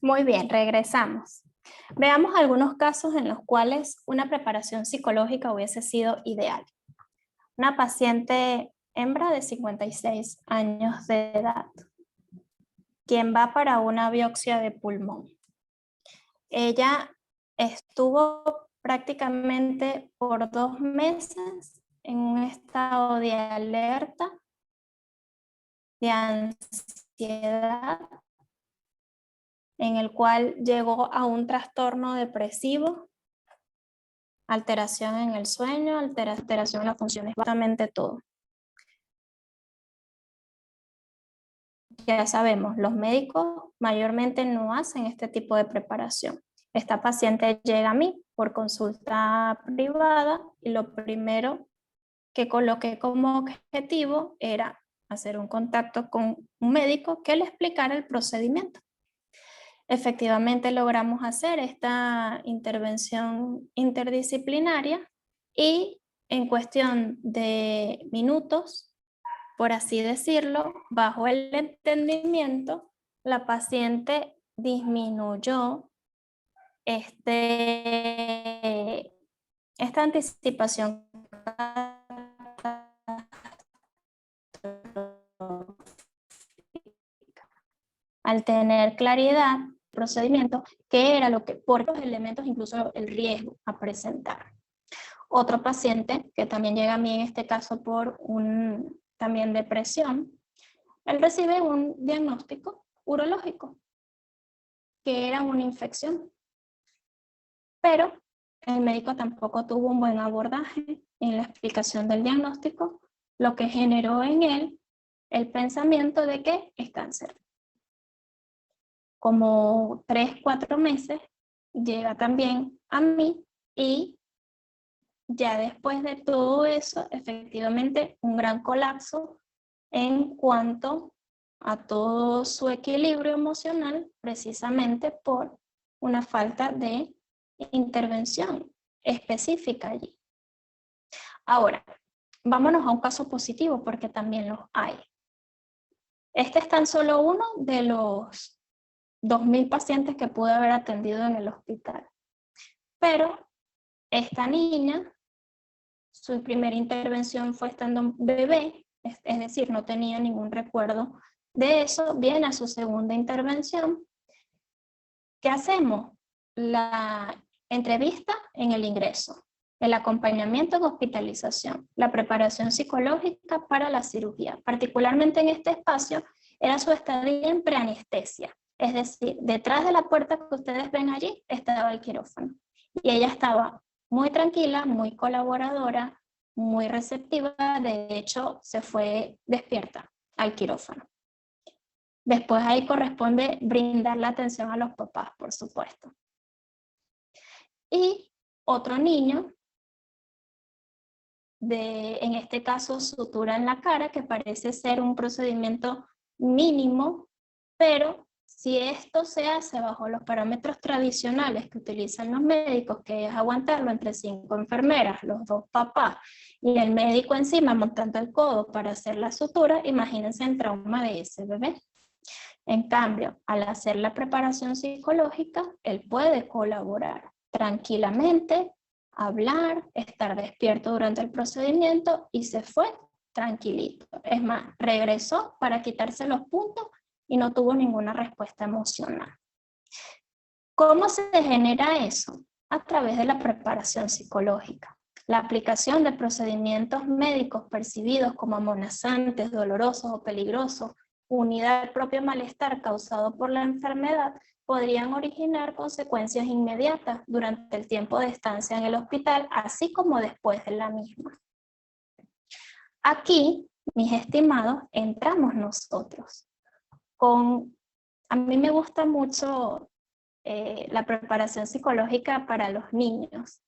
Muy bien, regresamos. Veamos algunos casos en los cuales una preparación psicológica hubiese sido ideal. Una paciente hembra de 56 años de edad, quien va para una biopsia de pulmón. Ella estuvo prácticamente por 2 meses en un estado de alerta, de ansiedad, en el cual llegó a un trastorno depresivo, alteración en el sueño, alteración en las funciones, básicamente todo. Ya sabemos, los médicos mayormente no hacen este tipo de preparación. Esta paciente llega a mí por consulta privada y lo primero que coloqué como objetivo era hacer un contacto con un médico que le explicara el procedimiento. Efectivamente logramos hacer esta intervención interdisciplinaria y en cuestión de minutos, por así decirlo, bajo el entendimiento, la paciente disminuyó esta anticipación al tener claridad procedimiento, qué era lo que, por los elementos, incluso el riesgo a presentar. Otro paciente que también llega a mí en este caso por también depresión, él recibe un diagnóstico urológico, que era una infección, pero el médico tampoco tuvo un buen abordaje en la explicación del diagnóstico, lo que generó en él el pensamiento de que es cáncer. Como 3-4 meses, llega también a mí y ya después de todo eso, efectivamente, un gran colapso en cuanto a todo su equilibrio emocional, precisamente por una falta de intervención específica allí. Ahora, vámonos a un caso positivo porque también los hay. Este es tan solo uno de los 2.000 pacientes que pude haber atendido en el hospital. Pero esta niña, su primera intervención fue estando bebé, es decir, no tenía ningún recuerdo de eso. Viene a su segunda intervención. ¿Qué hacemos? La entrevista en el ingreso, el acompañamiento en hospitalización, la preparación psicológica para la cirugía. Particularmente en este espacio era su estadía en preanestesia, es decir, detrás de la puerta que ustedes ven allí estaba el quirófano. Y ella estaba muy tranquila, muy colaboradora, muy receptiva, de hecho se fue despierta al quirófano. Después ahí corresponde brindar la atención a los papás, por supuesto. Y otro niño, en este caso sutura en la cara, que parece ser un procedimiento mínimo, pero si esto se hace bajo los parámetros tradicionales que utilizan los médicos, que es aguantarlo entre 5 enfermeras, los 2 papás y el médico encima montando el codo para hacer la sutura, imagínense el trauma de ese bebé. En cambio, al hacer la preparación psicológica, él puede colaborar tranquilamente, hablar, estar despierto durante el procedimiento y se fue tranquilito. Es más, regresó para quitarse los puntos y no tuvo ninguna respuesta emocional. ¿Cómo se genera eso? A través de la preparación psicológica. La aplicación de procedimientos médicos percibidos como amenazantes, dolorosos o peligrosos, unida al propio malestar causado por la enfermedad, podrían originar consecuencias inmediatas durante el tiempo de estancia en el hospital, así como después de la misma. Aquí, mis estimados, entramos nosotros. A mí me gusta mucho la preparación psicológica para los niños.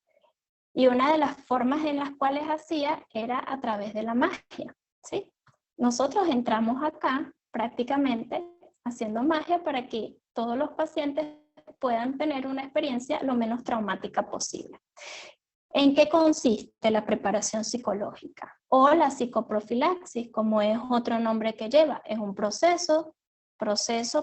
Y una de las formas en las cuales hacía era a través de la magia, ¿sí? Nosotros entramos acá prácticamente haciendo magia para que todos los pacientes puedan tener una experiencia lo menos traumática posible. ¿En qué consiste la preparación psicológica? O la psicoprofilaxis, como es otro nombre que lleva. Es un proceso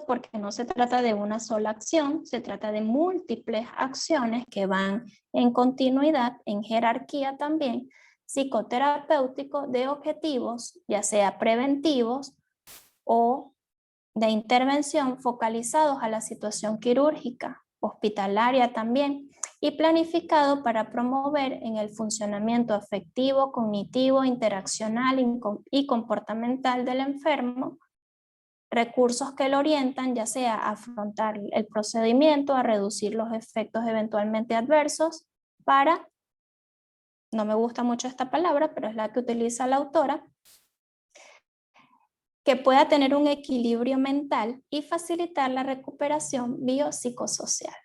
porque no se trata de una sola acción, se trata de múltiples acciones que van en continuidad, en jerarquía también, psicoterapéutico de objetivos, ya sea preventivos o de intervención focalizados a la situación quirúrgica, hospitalaria también, y planificado para promover en el funcionamiento afectivo, cognitivo, interaccional y comportamental del enfermo, recursos que lo orientan ya sea a afrontar el procedimiento, a reducir los efectos eventualmente adversos para, no me gusta mucho esta palabra, pero es la que utiliza la autora, que pueda tener un equilibrio mental y facilitar la recuperación biopsicosocial.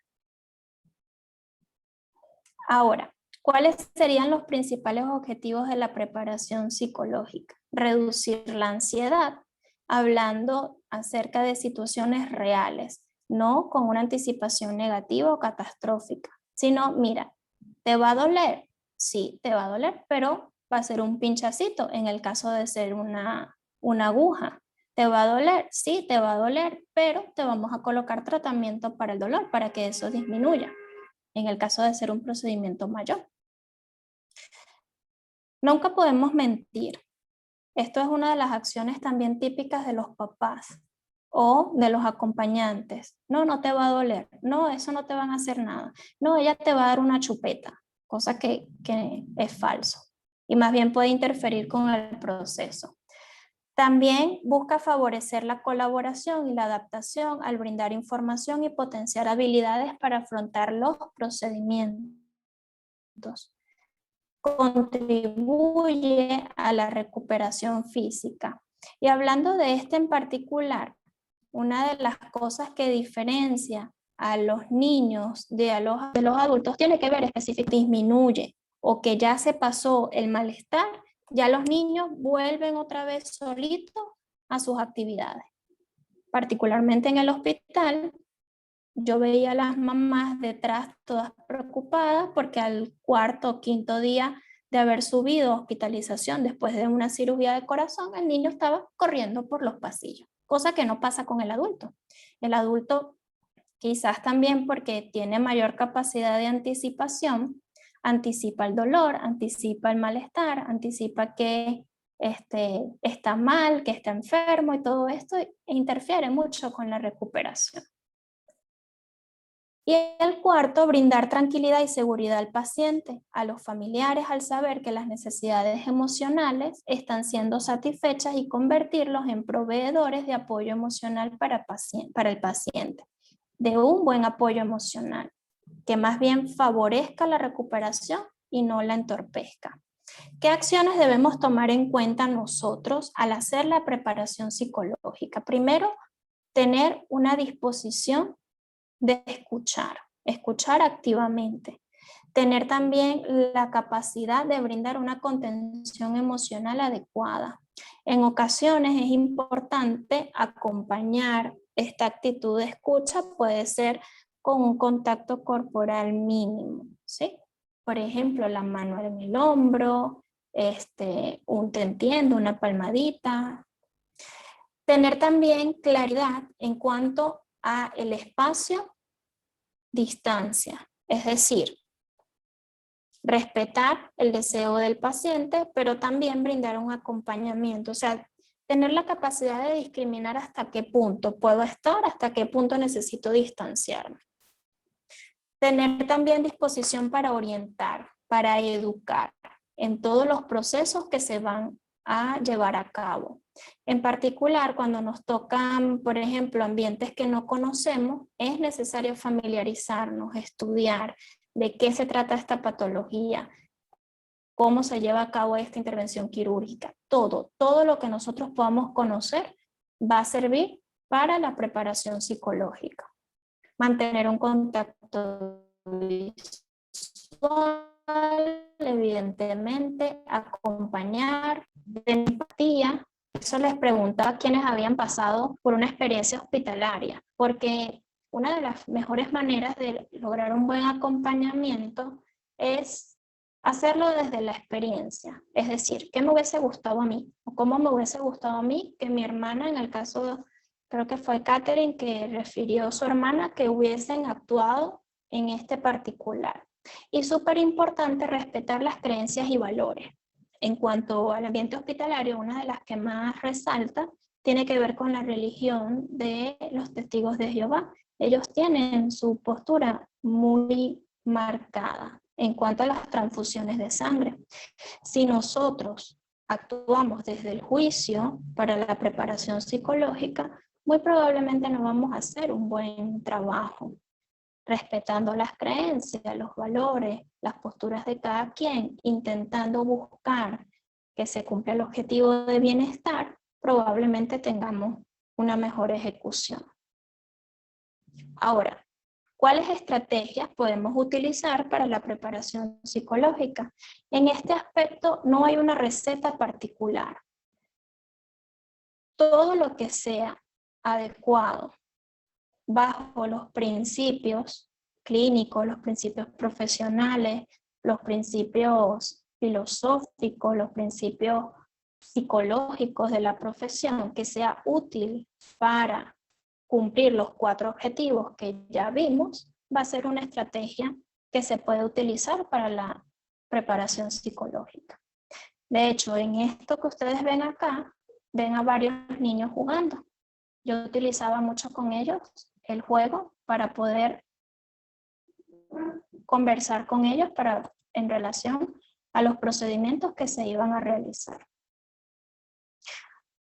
Ahora, ¿cuáles serían los principales objetivos de la preparación psicológica? Reducir la ansiedad, hablando acerca de situaciones reales, no con una anticipación negativa o catastrófica, sino, mira, ¿te va a doler? Sí, te va a doler, pero va a ser un pinchacito en el caso de ser una aguja. ¿Te va a doler? Sí, te va a doler, pero te vamos a colocar tratamiento para el dolor, para que eso disminuya, en el caso de ser un procedimiento mayor. Nunca podemos mentir. Esto es una de las acciones también típicas de los papás o de los acompañantes. No, no te va a doler. No, eso no te van a hacer nada. No, ella te va a dar una chupeta, cosa que es falso. Y más bien puede interferir con el proceso. También busca favorecer la colaboración y la adaptación al brindar información y potenciar habilidades para afrontar los procedimientos. Contribuye a la recuperación física. Y hablando de este en particular, una de las cosas que diferencia a los niños de los adultos tiene que ver específicamente, disminuye o que ya se pasó el malestar, ya los niños vuelven otra vez solitos a sus actividades. Particularmente en el hospital, yo veía a las mamás detrás todas preocupadas porque al cuarto o quinto día de haber subido a hospitalización después de una cirugía de corazón, el niño estaba corriendo por los pasillos, cosa que no pasa con el adulto. El adulto, quizás también porque tiene mayor capacidad de anticipación, anticipa el dolor, anticipa el malestar, anticipa que está mal, que está enfermo y todo esto interfiere mucho con la recuperación. Y el cuarto, brindar tranquilidad y seguridad al paciente, a los familiares al saber que las necesidades emocionales están siendo satisfechas y convertirlos en proveedores de apoyo emocional para el paciente, de un buen apoyo emocional, que más bien favorezca la recuperación y no la entorpezca. ¿Qué acciones debemos tomar en cuenta nosotros al hacer la preparación psicológica? Primero, tener una disposición de escuchar activamente. Tener también la capacidad de brindar una contención emocional adecuada. En ocasiones es importante acompañar esta actitud de escucha, puede ser con un contacto corporal mínimo, ¿sí? Por ejemplo, la mano en el hombro, un te entiendo, una palmadita. Tener también claridad en cuanto a el espacio, distancia, es decir, respetar el deseo del paciente, pero también brindar un acompañamiento, o sea, tener la capacidad de discriminar hasta qué punto puedo estar, hasta qué punto necesito distanciarme. Tener también disposición para orientar, para educar en todos los procesos que se van a llevar a cabo. En particular, cuando nos tocan, por ejemplo, ambientes que no conocemos, es necesario familiarizarnos, estudiar de qué se trata esta patología, cómo se lleva a cabo esta intervención quirúrgica. Todo lo que nosotros podamos conocer va a servir para la preparación psicológica. Mantener un contacto visual, evidentemente, acompañar, de empatía. Eso les preguntaba a quienes habían pasado por una experiencia hospitalaria, porque una de las mejores maneras de lograr un buen acompañamiento es hacerlo desde la experiencia. Es decir, ¿qué me hubiese gustado a mí? ¿O cómo me hubiese gustado a mí que mi hermana, en el caso, creo que fue Catherine, que refirió a su hermana, que hubiesen actuado en este particular? Y súper importante respetar las creencias y valores. En cuanto al ambiente hospitalario, una de las que más resalta tiene que ver con la religión de los testigos de Jehová. Ellos tienen su postura muy marcada en cuanto a las transfusiones de sangre. Si nosotros actuamos desde el juicio para la preparación psicológica, muy probablemente no vamos a hacer un buen trabajo, respetando las creencias, los valores, las posturas de cada quien, intentando buscar que se cumpla el objetivo de bienestar, probablemente tengamos una mejor ejecución. Ahora, ¿cuáles estrategias podemos utilizar para la preparación psicológica? En este aspecto no hay una receta particular. Todo lo que sea adecuado bajo los principios clínicos, los principios profesionales, los principios filosóficos, los principios psicológicos de la profesión, que sea útil para cumplir los 4 objetivos que ya vimos, va a ser una estrategia que se puede utilizar para la preparación psicológica. De hecho, en esto que ustedes ven acá, ven a varios niños jugando. Yo utilizaba mucho con ellos el juego para poder conversar con ellos en relación a los procedimientos que se iban a realizar.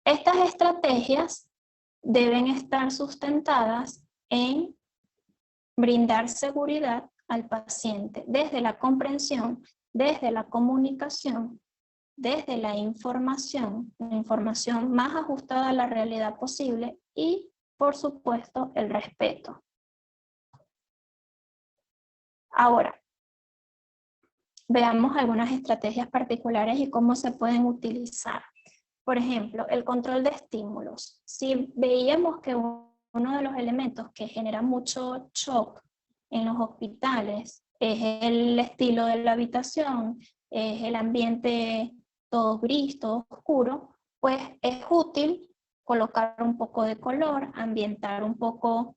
Estas estrategias deben estar sustentadas en brindar seguridad al paciente desde la comprensión, desde la comunicación, desde la información más ajustada a la realidad posible y, por supuesto, el respeto. Ahora, veamos algunas estrategias particulares y cómo se pueden utilizar. Por ejemplo, el control de estímulos. Si veíamos que uno de los elementos que genera mucho shock en los hospitales es el estilo de la habitación, es el ambiente todo gris, todo oscuro, pues es útil colocar un poco de color, ambientar un poco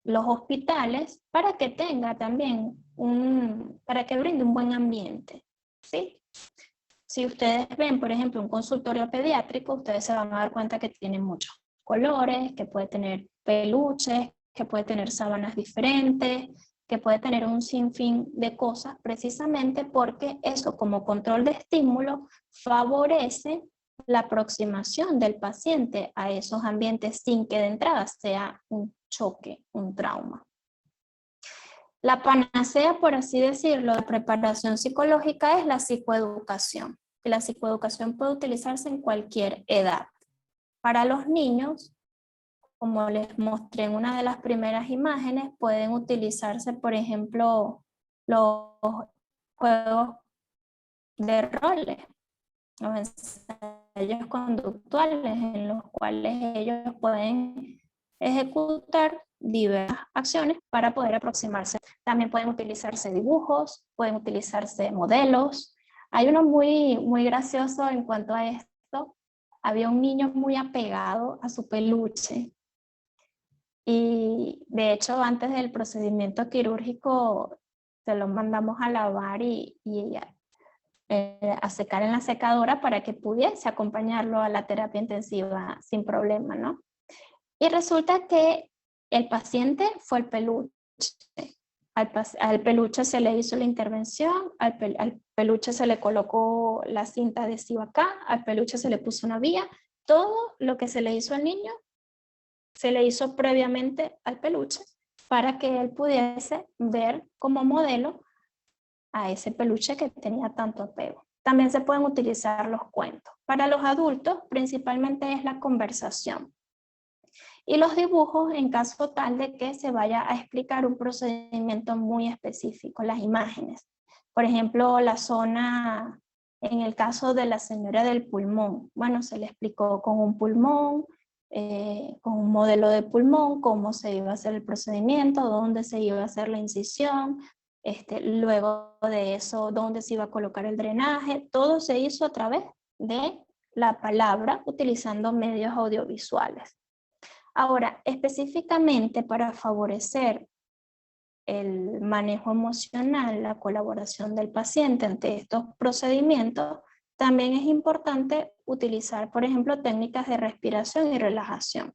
los hospitales para que tenga también para que brinde un buen ambiente, ¿sí? Si ustedes ven, por ejemplo, un consultorio pediátrico, ustedes se van a dar cuenta que tiene muchos colores, que puede tener peluches, que puede tener sábanas diferentes, que puede tener un sinfín de cosas, precisamente porque eso como control de estímulo favorece la aproximación del paciente a esos ambientes sin que de entrada sea un choque, un trauma. La panacea, por así decirlo, de preparación psicológica es la psicoeducación. Y la psicoeducación puede utilizarse en cualquier edad. Para los niños, como les mostré en una de las primeras imágenes, pueden utilizarse, por ejemplo, los juegos de roles, los ensayos conductuales en los cuales ellos pueden ejecutar diversas acciones para poder aproximarse. También pueden utilizarse dibujos, pueden utilizarse modelos. Hay uno muy gracioso en cuanto a esto. Había un niño muy apegado a su peluche y de hecho antes del procedimiento quirúrgico se lo mandamos a lavar y a secar en la secadora para que pudiese acompañarlo a la terapia intensiva sin problema, ¿no? Y resulta que el paciente fue el peluche. Al peluche se le hizo la intervención, al peluche se le colocó la cinta adhesiva acá, al peluche se le puso una vía. Todo lo que se le hizo al niño se le hizo previamente al peluche para que él pudiese ver como modelo a ese peluche que tenía tanto apego. También se pueden utilizar los cuentos. Para los adultos, principalmente es la conversación. Y los dibujos en caso tal de que se vaya a explicar un procedimiento muy específico, las imágenes. Por ejemplo, la zona, en el caso de la señora del pulmón, bueno, se le explicó con un pulmón, con un modelo de pulmón, cómo se iba a hacer el procedimiento, dónde se iba a hacer la incisión, luego de eso, dónde se iba a colocar el drenaje. Todo se hizo a través de la palabra utilizando medios audiovisuales. Ahora, específicamente para favorecer el manejo emocional, la colaboración del paciente ante estos procedimientos, también es importante utilizar, por ejemplo, técnicas de respiración y relajación.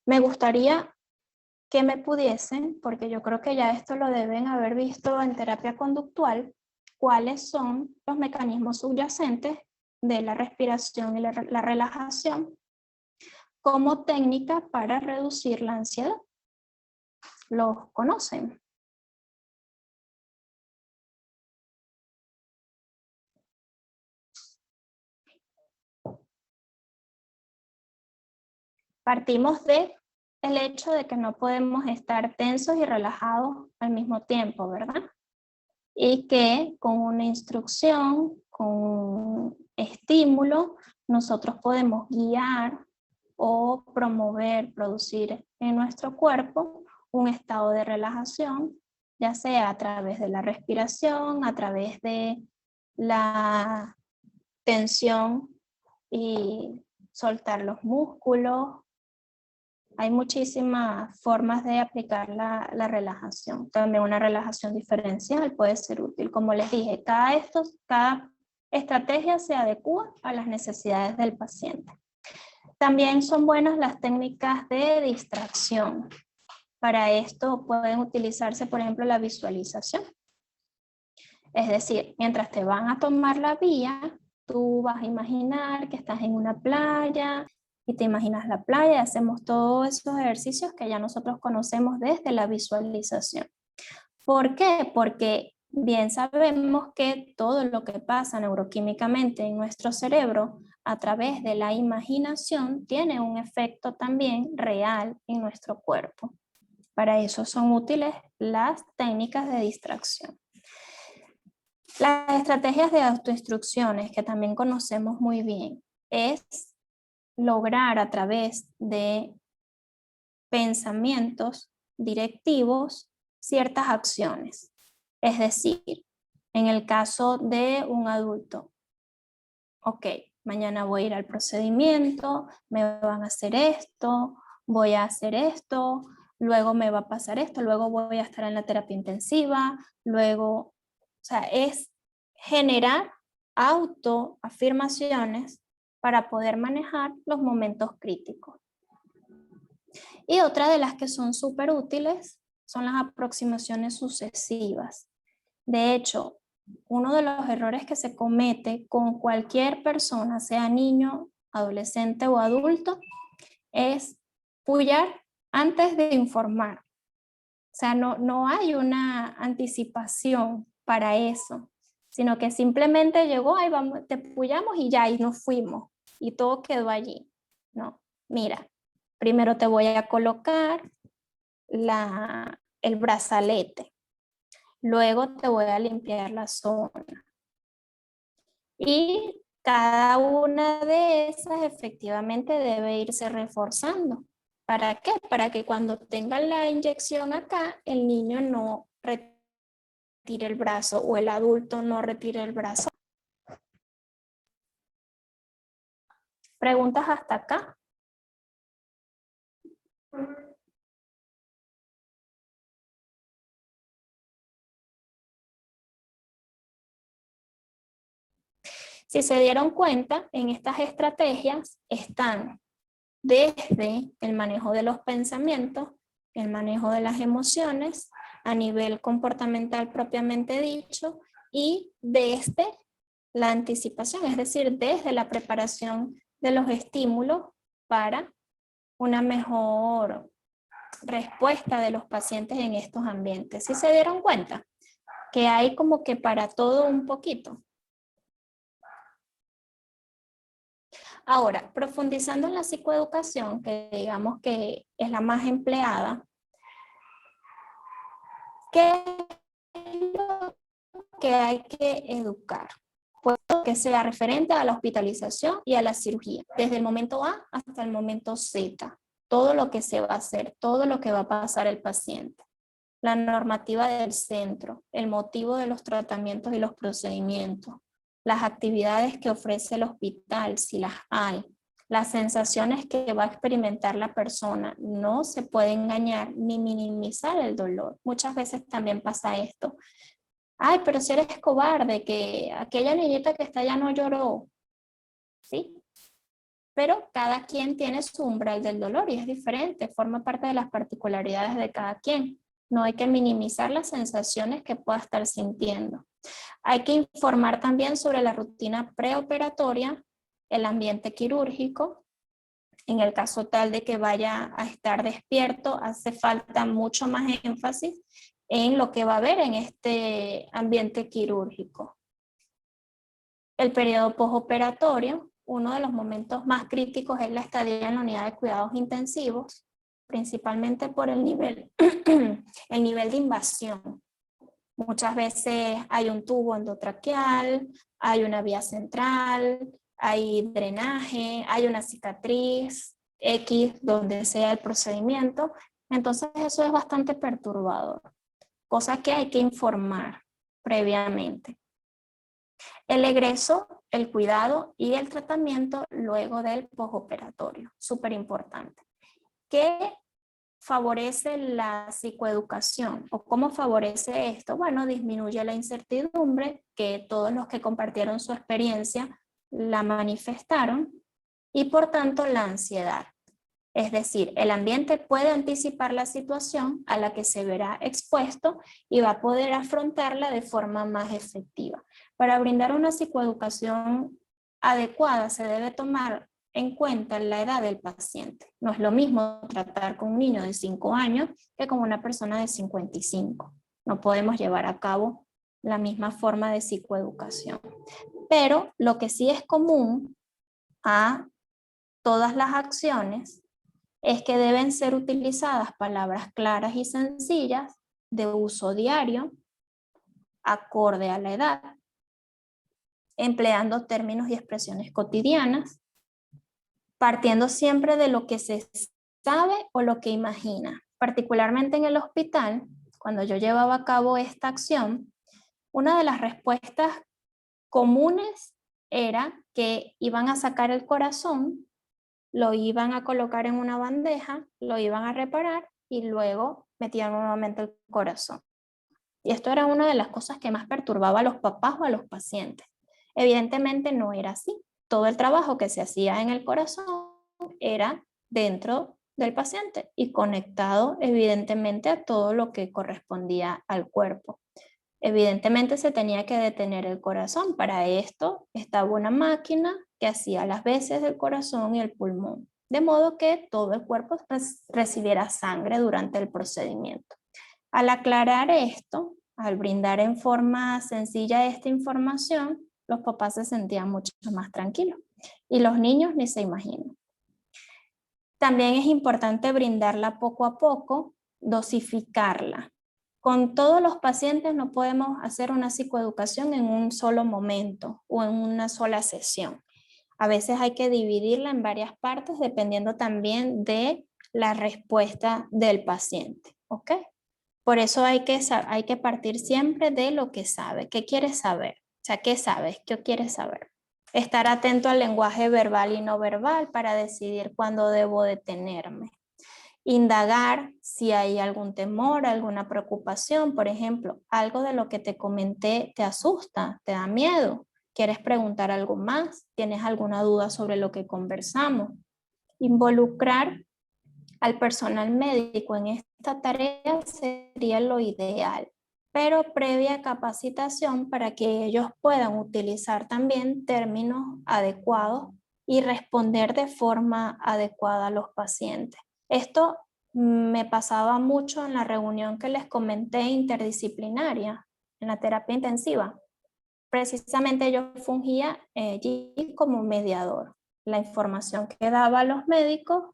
Me gustaría que me pudiesen, porque yo creo que ya esto lo deben haber visto en terapia conductual, cuáles son los mecanismos subyacentes de la respiración y la relajación como técnica para reducir la ansiedad. ¿Los conocen? Partimos de el hecho de que no podemos estar tensos y relajados al mismo tiempo, ¿verdad? Y que con una instrucción, con un estímulo, nosotros podemos guiar o promover, producir en nuestro cuerpo un estado de relajación, ya sea a través de la respiración, a través de la tensión y soltar los músculos. Hay muchísimas formas de aplicar la relajación. También una relajación diferencial puede ser útil. Como les dije, cada estrategia se adecua a las necesidades del paciente. También son buenas las técnicas de distracción. Para esto pueden utilizarse, por ejemplo, la visualización. Es decir, mientras te van a tomar la vía, tú vas a imaginar que estás en una playa y te imaginas la playa y hacemos todos esos ejercicios que ya nosotros conocemos desde la visualización. ¿Por qué? Porque bien sabemos que todo lo que pasa neuroquímicamente en nuestro cerebro a través de la imaginación tiene un efecto también real en nuestro cuerpo. Para eso son útiles las técnicas de distracción. Las estrategias de autoinstrucciones que también conocemos muy bien es lograr a través de pensamientos directivos ciertas acciones. Es decir, en el caso de un adulto, ok, mañana voy a ir al procedimiento, me van a hacer esto, voy a hacer esto, luego me va a pasar esto, luego voy a estar en la terapia intensiva, luego, o sea, es generar autoafirmaciones para poder manejar los momentos críticos. Y otra de las que son súper útiles son las aproximaciones sucesivas. De hecho, uno de los errores que se comete con cualquier persona, sea niño, adolescente o adulto, es pullar antes de informar. O sea, no hay una anticipación para eso, sino que simplemente llegó, ahí vamos, te pullamos y ya, y nos fuimos, y todo quedó allí. No, mira, primero te voy a colocar el brazalete, luego te voy a limpiar la zona. Y cada una de esas efectivamente debe irse reforzando. ¿Para qué? Para que cuando tenga la inyección acá, el niño no retire el brazo o el adulto no retire el brazo. ¿Preguntas hasta acá? Si se dieron cuenta, en estas estrategias están desde el manejo de los pensamientos, el manejo de las emociones, a nivel comportamental propiamente dicho, y desde la anticipación, es decir, desde la preparación de los estímulos para una mejor respuesta de los pacientes en estos ambientes. ¿Sí se dieron cuenta? Que hay como que para todo un poquito. Ahora, profundizando en la psicoeducación, que digamos que es la más empleada, ¿qué es lo que hay que educar? Pues que sea referente a la hospitalización y a la cirugía, desde el momento A hasta el momento Z, todo lo que se va a hacer, todo lo que va a pasar el paciente, la normativa del centro, el motivo de los tratamientos y los procedimientos, las actividades que ofrece el hospital, si las hay, las sensaciones que va a experimentar la persona. No se puede engañar ni minimizar el dolor. Muchas veces también pasa esto. Ay, pero si eres cobarde, que aquella niñita que está allá no lloró. Sí, pero cada quien tiene su umbral del dolor y es diferente, forma parte de las particularidades de cada quien. No hay que minimizar las sensaciones que pueda estar sintiendo. Hay que informar también sobre la rutina preoperatoria, el ambiente quirúrgico. En el caso tal de que vaya a estar despierto, hace falta mucho más énfasis en lo que va a haber en este ambiente quirúrgico. El periodo postoperatorio, uno de los momentos más críticos es la estadía en la unidad de cuidados intensivos, principalmente por el nivel, el nivel de invasión. Muchas veces hay un tubo endotraqueal, hay una vía central, hay drenaje, hay una cicatriz X donde sea el procedimiento. Entonces eso es bastante perturbador, cosa que hay que informar previamente. El egreso, el cuidado y el tratamiento luego del postoperatorio, súper importante. ¿Qué favorece la psicoeducación o cómo favorece esto? Bueno, disminuye la incertidumbre, que todos los que compartieron su experiencia la manifestaron, y por tanto la ansiedad. Es decir, el ambiente puede anticipar la situación a la que se verá expuesto y va a poder afrontarla de forma más efectiva. Para brindar una psicoeducación adecuada se debe tomar en cuenta la edad del paciente. No es lo mismo tratar con un niño de 5 años que con una persona de 55. No podemos llevar a cabo la misma forma de psicoeducación. Pero lo que sí es común a todas las acciones es que deben ser utilizadas palabras claras y sencillas de uso diario, acorde a la edad, empleando términos y expresiones cotidianas, partiendo siempre de lo que se sabe o lo que imagina. Particularmente en el hospital, cuando yo llevaba a cabo esta acción, una de las respuestas comunes era que iban a sacar el corazón, lo iban a colocar en una bandeja, lo iban a reparar y luego metían nuevamente el corazón. Y esto era una de las cosas que más perturbaba a los papás o a los pacientes. Evidentemente no era así. Todo el trabajo que se hacía en el corazón era dentro del paciente y conectado evidentemente a todo lo que correspondía al cuerpo. Evidentemente se tenía que detener el corazón. Para esto estaba una máquina que hacía las veces del corazón y el pulmón, de modo que todo el cuerpo recibiera sangre durante el procedimiento. Al aclarar esto, al brindar en forma sencilla esta información, los papás se sentían mucho más tranquilos y los niños ni se imaginan. También es importante brindarla poco a poco, dosificarla. Con todos los pacientes no podemos hacer una psicoeducación en un solo momento o en una sola sesión. A veces hay que dividirla en varias partes dependiendo también de la respuesta del paciente, ¿ok? Por eso hay que partir siempre de lo que sabe. ¿Qué quieres saber? O sea, ¿qué sabes? ¿Qué quieres saber? Estar atento al lenguaje verbal y no verbal para decidir cuándo debo detenerme. Indagar si hay algún temor, alguna preocupación, por ejemplo, algo de lo que te comenté te asusta, te da miedo, quieres preguntar algo más, tienes alguna duda sobre lo que conversamos. Involucrar al personal médico en esta tarea sería lo ideal, pero previa capacitación para que ellos puedan utilizar también términos adecuados y responder de forma adecuada a los pacientes. Esto me pasaba mucho en la reunión que les comenté interdisciplinaria, en la terapia intensiva. Precisamente yo fungía allí como mediador. La información que daba a los médicos,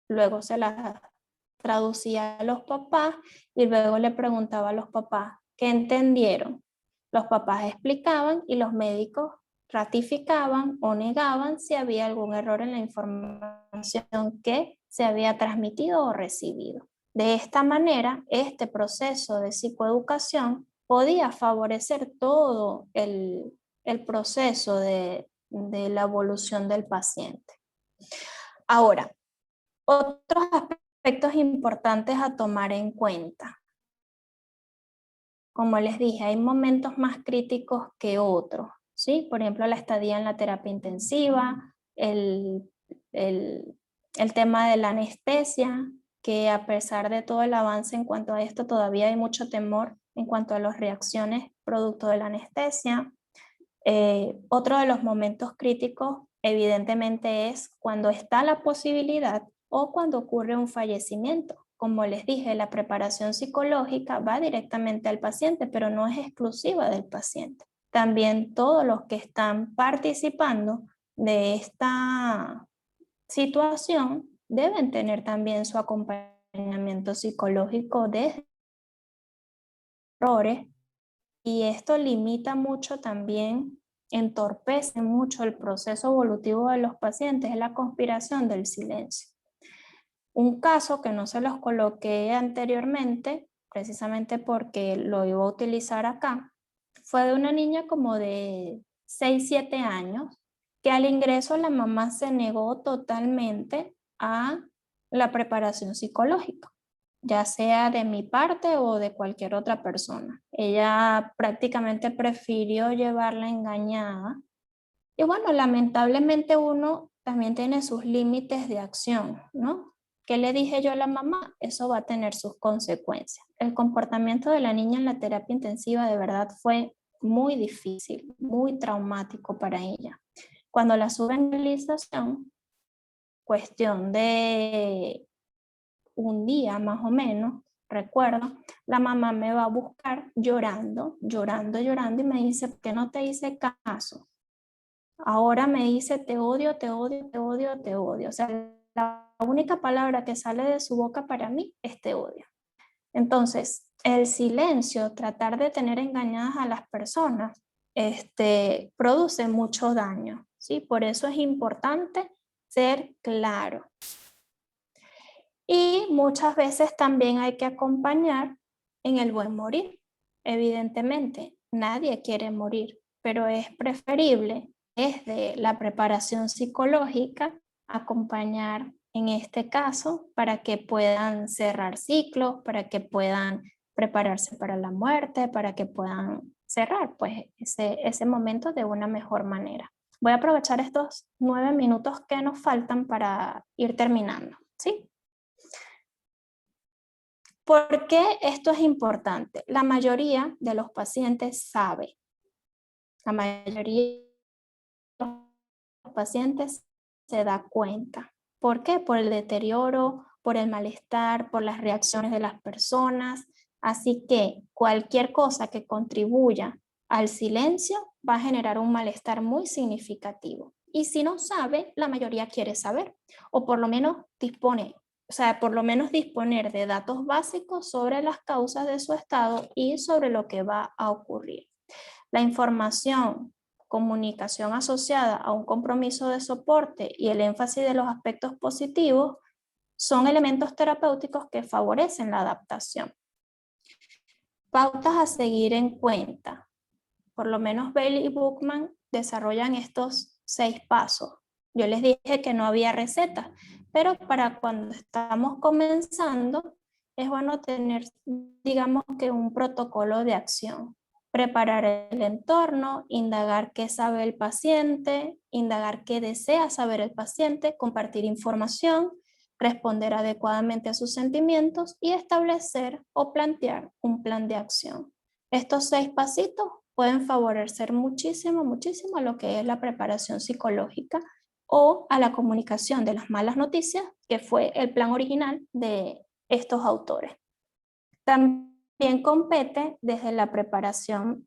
luego se la traducía a los papás y luego le preguntaba a los papás qué entendieron. Los papás explicaban y los médicos ratificaban o negaban si había algún error en la información que se había transmitido o recibido. De esta manera, este proceso de psicoeducación podía favorecer todo el proceso de la evolución del paciente. Ahora, otros aspectos importantes a tomar en cuenta. Como les dije, hay momentos más críticos que otros, ¿sí? Por ejemplo, la estadía en la terapia intensiva, el tema de la anestesia, que a pesar de todo el avance en cuanto a esto, todavía hay mucho temor en cuanto a las reacciones producto de la anestesia. Otro de los momentos críticos, evidentemente, es cuando está la posibilidad o cuando ocurre un fallecimiento. Como les dije, la preparación psicológica va directamente al paciente, pero no es exclusiva del paciente. También todos los que están participando de esta situación deben tener también su acompañamiento psicológico de errores, y esto limita mucho también, entorpece mucho el proceso evolutivo de los pacientes, es la conspiración del silencio. Un caso que no se los coloqué anteriormente, precisamente porque lo iba a utilizar acá, fue de una niña como de 6, 7 años, que al ingreso la mamá se negó totalmente a la preparación psicológica, ya sea de mi parte o de cualquier otra persona. Ella prácticamente prefirió llevarla engañada. Y bueno, lamentablemente uno también tiene sus límites de acción, ¿no? ¿Qué le dije yo a la mamá? Eso va a tener sus consecuencias. El comportamiento de la niña en la terapia intensiva de verdad fue muy difícil, muy traumático para ella. Cuando la suben a realización, cuestión de un día más o menos, recuerdo, la mamá me va a buscar llorando, llorando, llorando y me dice, ¿por qué no te hice caso? Ahora me dice, te odio, te odio, te odio, te odio. O sea, la única palabra que sale de su boca para mí es te odio. Entonces, el silencio, tratar de tener engañadas a las personas, produce mucho daño, ¿sí? Por eso es importante ser claro. Y muchas veces también hay que acompañar en el buen morir. Evidentemente, nadie quiere morir, pero es preferible desde la preparación psicológica acompañar en este caso para que puedan cerrar ciclos, para que puedan prepararse para la muerte, para que puedan cerrar pues ese momento de una mejor manera. Voy a aprovechar estos 9 minutos que nos faltan para ir terminando, ¿sí? ¿Por qué esto es importante? La mayoría de los pacientes sabe. La mayoría de los pacientes se da cuenta. ¿Por qué? Por el deterioro, por el malestar, por las reacciones de las personas. Así que cualquier cosa que contribuya al silencio va a generar un malestar muy significativo. Y si no sabe, la mayoría quiere saber, o por lo menos dispone, o sea, por lo menos disponer de datos básicos sobre las causas de su estado y sobre lo que va a ocurrir. La información, comunicación asociada a un compromiso de soporte y el énfasis de los aspectos positivos son elementos terapéuticos que favorecen la adaptación. Pautas a seguir en cuenta. Por lo menos Bailey y Bookman desarrollan estos 6 pasos. Yo les dije que no había receta, pero para cuando estamos comenzando es bueno tener, digamos que un protocolo de acción. Preparar el entorno, indagar qué sabe el paciente, indagar qué desea saber el paciente, compartir información, responder adecuadamente a sus sentimientos y establecer o plantear un plan de acción. Estos 6 pasitos pueden favorecer muchísimo, muchísimo lo que es la preparación psicológica o a la comunicación de las malas noticias, que fue el plan original de estos autores. También compete desde la preparación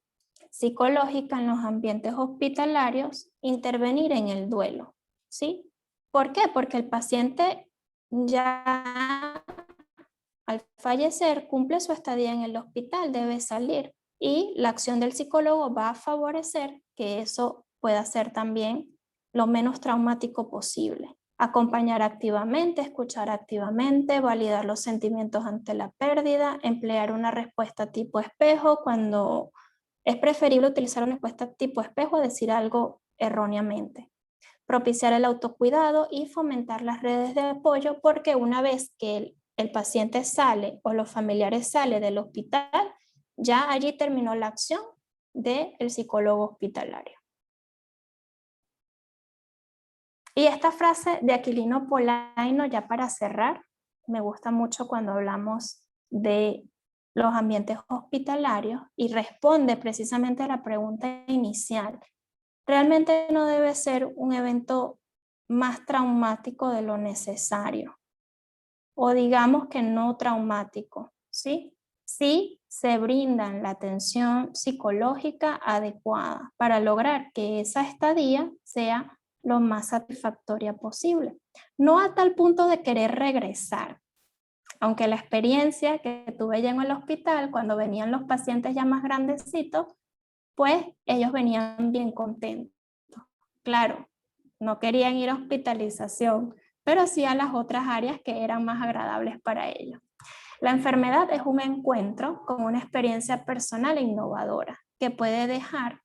psicológica en los ambientes hospitalarios intervenir en el duelo, ¿sí? ¿Por qué? Porque el paciente ya al fallecer cumple su estadía en el hospital, debe salir y la acción del psicólogo va a favorecer que eso pueda ser también lo menos traumático posible. Acompañar activamente, escuchar activamente, validar los sentimientos ante la pérdida, emplear una respuesta tipo espejo cuando es preferible utilizar una respuesta tipo espejo a decir algo erróneamente. Propiciar el autocuidado y fomentar las redes de apoyo porque una vez que el paciente sale o los familiares salen del hospital, ya allí terminó la acción del psicólogo hospitalario. Y esta frase de Aquilino Polaino, ya para cerrar, me gusta mucho cuando hablamos de los ambientes hospitalarios y responde precisamente a la pregunta inicial. Realmente no debe ser un evento más traumático de lo necesario, o digamos que no traumático, ¿sí? Sí se brindan la atención psicológica adecuada para lograr que esa estadía sea lo más satisfactoria posible. No a tal punto de querer regresar, aunque la experiencia que tuve ya en el hospital, cuando venían los pacientes ya más grandecitos, pues ellos venían bien contentos. Claro, no querían ir a hospitalización, pero sí a las otras áreas que eran más agradables para ellos. La enfermedad es un encuentro con una experiencia personal e innovadora que puede dejar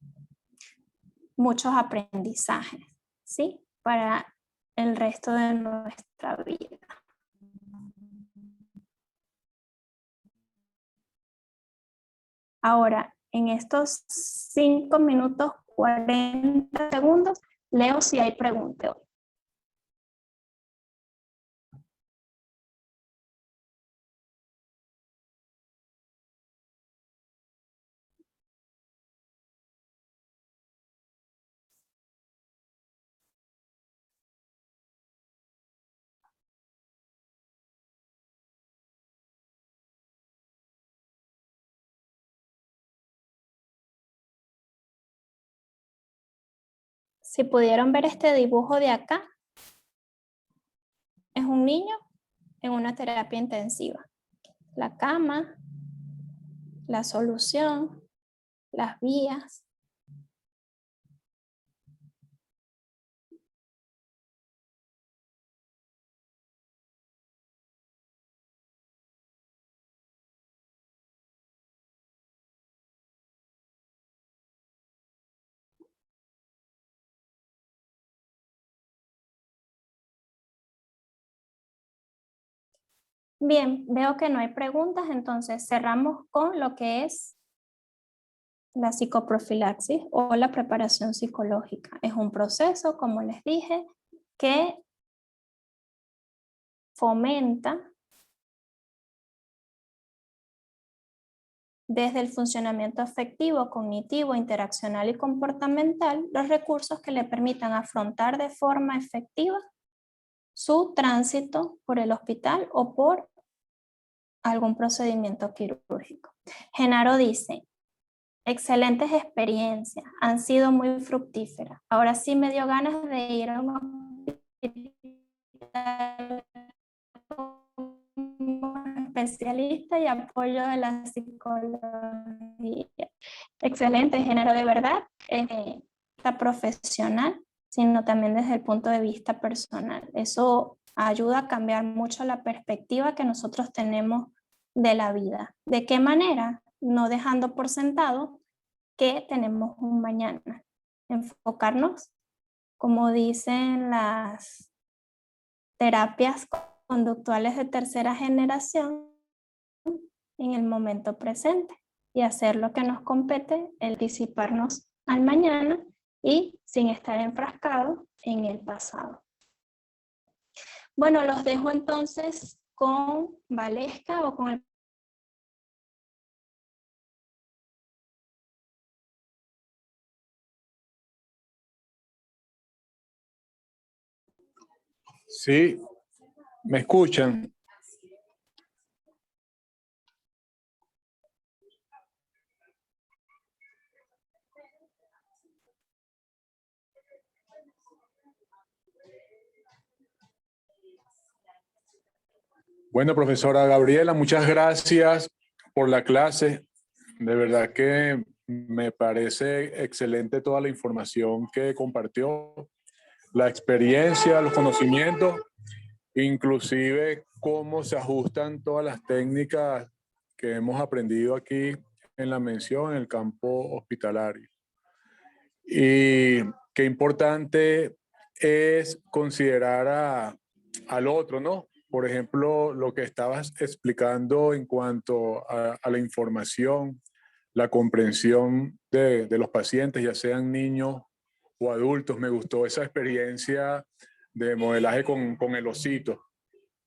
muchos aprendizajes, ¿sí? Para el resto de nuestra vida. Ahora, en estos 5 minutos 40 segundos, leo si hay preguntas. Si pudieron ver este dibujo de acá, es un niño en una terapia intensiva. La cama, la solución, las vías. Bien, veo que no hay preguntas, entonces cerramos con lo que es la psicoprofilaxis o la preparación psicológica. Es un proceso, como les dije, que fomenta desde el funcionamiento afectivo, cognitivo, interaccional y comportamental los recursos que le permitan afrontar de forma efectiva su tránsito por el hospital o por algún procedimiento quirúrgico. Genaro dice, excelentes experiencias, han sido muy fructíferas. Ahora sí me dio ganas de ir a un hospital como especialista y apoyo de la psicología. Excelente, Genaro, de verdad, está profesional, sino también desde el punto de vista personal. Eso ayuda a cambiar mucho la perspectiva que nosotros tenemos de la vida. ¿De qué manera? No dejando por sentado que tenemos un mañana. Enfocarnos, como dicen las terapias conductuales de tercera generación, en el momento presente y hacer lo que nos compete, el disiparnos al mañana y sin estar enfrascados en el pasado. Bueno, los dejo entonces con Valesca o con el... Sí, ¿me escuchan? Bueno, profesora Gabriela, muchas gracias por la clase. De verdad que me parece excelente toda la información que compartió, la experiencia, los conocimientos, inclusive cómo se ajustan todas las técnicas que hemos aprendido aquí en la mención, en el campo hospitalario. Y qué importante es considerar al otro, ¿no? Por ejemplo, lo que estabas explicando en cuanto a la información, la comprensión de los pacientes, ya sean niños o adultos. Me gustó esa experiencia de modelaje con el osito,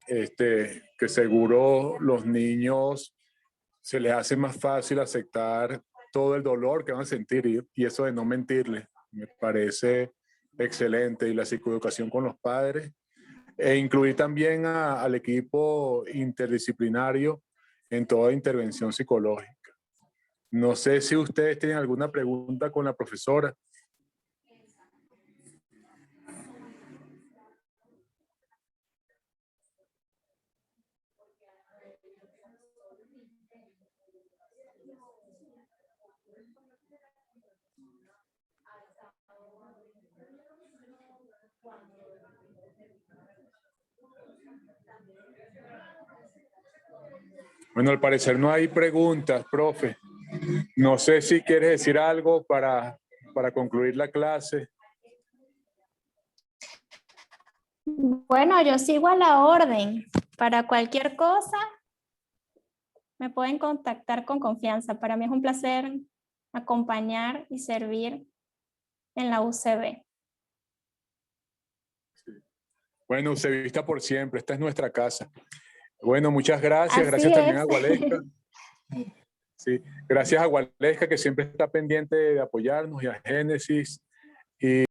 que seguro los niños se les hace más fácil aceptar todo el dolor que van a sentir y eso de no mentirles me parece excelente. Y la psicoeducación con los padres e incluir también al equipo interdisciplinario en toda intervención psicológica. No sé si ustedes tienen alguna pregunta con la profesora. Bueno, al parecer no hay preguntas, profe. No sé si quieres decir algo para concluir la clase. Bueno, yo sigo a la orden. Para cualquier cosa, me pueden contactar con confianza. Para mí es un placer acompañar y servir en la UCB. Bueno, UCBista por siempre, esta es nuestra casa. Bueno, muchas gracias. Así Gracias también es. a Gualesca. Sí, gracias a Gualesca que siempre está pendiente de apoyarnos y a Génesis. Y